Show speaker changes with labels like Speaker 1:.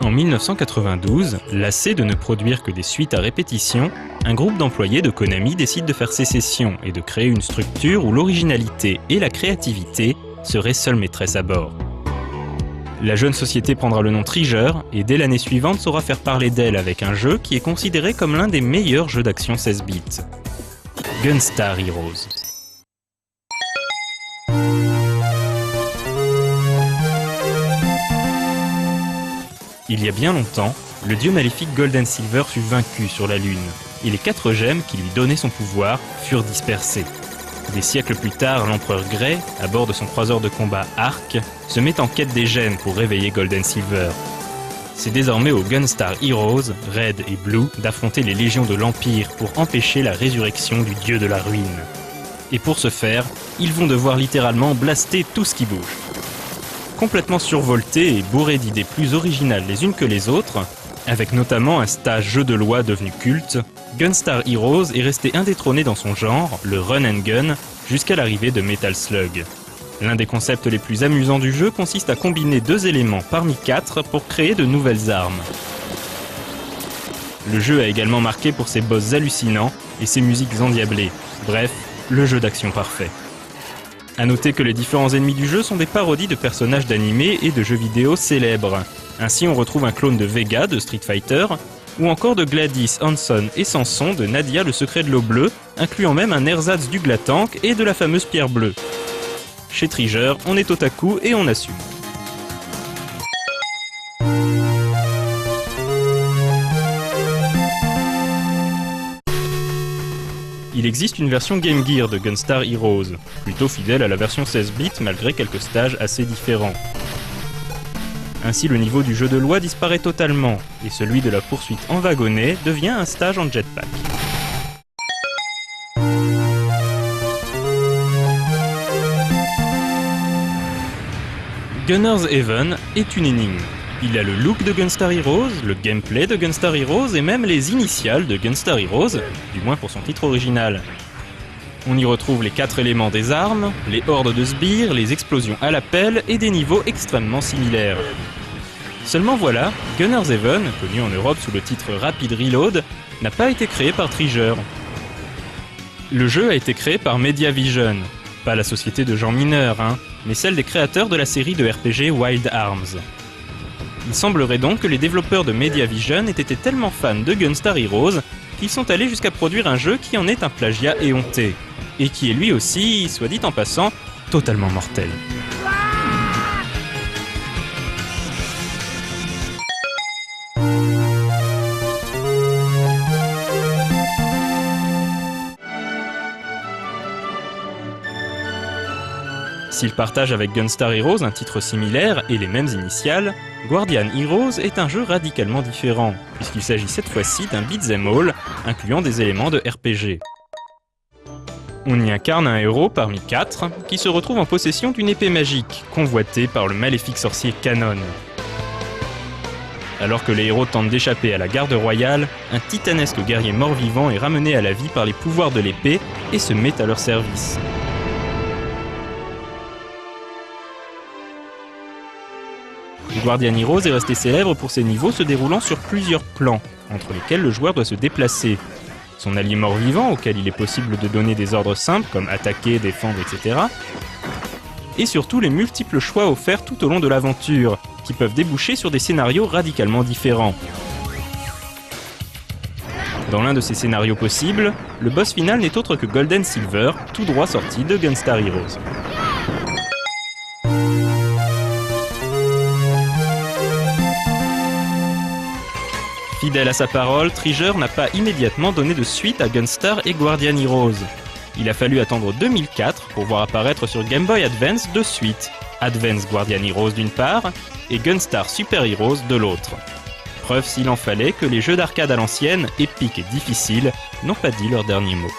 Speaker 1: En 1992, lassé de ne produire que des suites à répétition, un groupe d'employés de Konami décide de faire sécession et de créer une structure où l'originalité et la créativité seraient seules maîtresses à bord. La jeune société prendra le nom Treasure et dès l'année suivante saura faire parler d'elle avec un jeu qui est considéré comme l'un des meilleurs jeux d'action 16 bits. Gunstar Heroes. Il y a bien longtemps, le dieu maléfique Golden Silver fut vaincu sur la Lune, et les 4 gemmes qui lui donnaient son pouvoir furent dispersées. Des siècles plus tard, l'empereur Grey, à bord de son croiseur de combat Ark, se met en quête des gemmes pour réveiller Golden Silver. C'est désormais aux Gunstar Heroes, Red et Blue, d'affronter les légions de l'Empire pour empêcher la résurrection du dieu de la ruine. Et pour ce faire, ils vont devoir littéralement blaster tout ce qui bouge. Complètement survolté et bourré d'idées plus originales les unes que les autres, avec notamment un stage jeu de loi devenu culte, Gunstar Heroes est resté indétrôné dans son genre, le run and gun, jusqu'à l'arrivée de Metal Slug. L'un des concepts les plus amusants du jeu consiste à combiner 2 éléments parmi 4 pour créer de nouvelles armes. Le jeu a également marqué pour ses boss hallucinants et ses musiques endiablées. Bref, le jeu d'action parfait. A noter que les différents ennemis du jeu sont des parodies de personnages d'animés et de jeux vidéo célèbres. Ainsi on retrouve un clone de Vega de Street Fighter, ou encore de Gladys, Hanson et Samson de Nadia le secret de l'eau bleue, incluant même un ersatz du Glatank et de la fameuse pierre bleue. Chez Treasure, on est otaku et on assume. Il existe une version Game Gear de Gunstar Heroes, plutôt fidèle à la version 16 bits malgré quelques stages assez différents. Ainsi le niveau du jeu de loi disparaît totalement, et celui de la poursuite en wagonnet devient un stage en jetpack. Gunner's Haven est une énigme. Il a le look de Gunstar Heroes, le gameplay de Gunstar Heroes et même les initiales de Gunstar Heroes, du moins pour son titre original. On y retrouve les 4 éléments des armes, les hordes de sbires, les explosions à la pelle et des niveaux extrêmement similaires. Seulement voilà, Gunner's Haven, connu en Europe sous le titre Rapid Reload, n'a pas été créé par Treasure. Le jeu a été créé par Mediavision, pas la société de gens mineurs, mais celle des créateurs de la série de RPG Wild Arms. Il semblerait donc que les développeurs de Mediavision aient été tellement fans de Gunstar Heroes qu'ils sont allés jusqu'à produire un jeu qui en est un plagiat éhonté, et qui est lui aussi, soit dit en passant, totalement mortel. S'il partage avec Gunstar Heroes un titre similaire et les mêmes initiales, Guardian Heroes est un jeu radicalement différent, puisqu'il s'agit cette fois-ci d'un beat'em all, incluant des éléments de RPG. On y incarne un héros parmi 4, qui se retrouve en possession d'une épée magique, convoitée par le maléfique sorcier Kanon. Alors que les héros tentent d'échapper à la garde royale, un titanesque guerrier mort-vivant est ramené à la vie par les pouvoirs de l'épée et se met à leur service. Guardian Heroes est resté célèbre pour ses niveaux se déroulant sur plusieurs plans, entre lesquels le joueur doit se déplacer. Son allié mort-vivant, auquel il est possible de donner des ordres simples comme attaquer, défendre, etc. Et surtout les multiples choix offerts tout au long de l'aventure, qui peuvent déboucher sur des scénarios radicalement différents. Dans l'un de ces scénarios possibles, le boss final n'est autre que Golden Silver, tout droit sorti de Gunstar Heroes. Fidèle à sa parole, Treasure n'a pas immédiatement donné de suite à Gunstar et Guardian Heroes. Il a fallu attendre 2004 pour voir apparaître sur Game Boy Advance 2 suites, Advance Guardian Heroes d'une part et Gunstar Super Heroes de l'autre. Preuve s'il en fallait que les jeux d'arcade à l'ancienne, épiques et difficiles, n'ont pas dit leur dernier mot.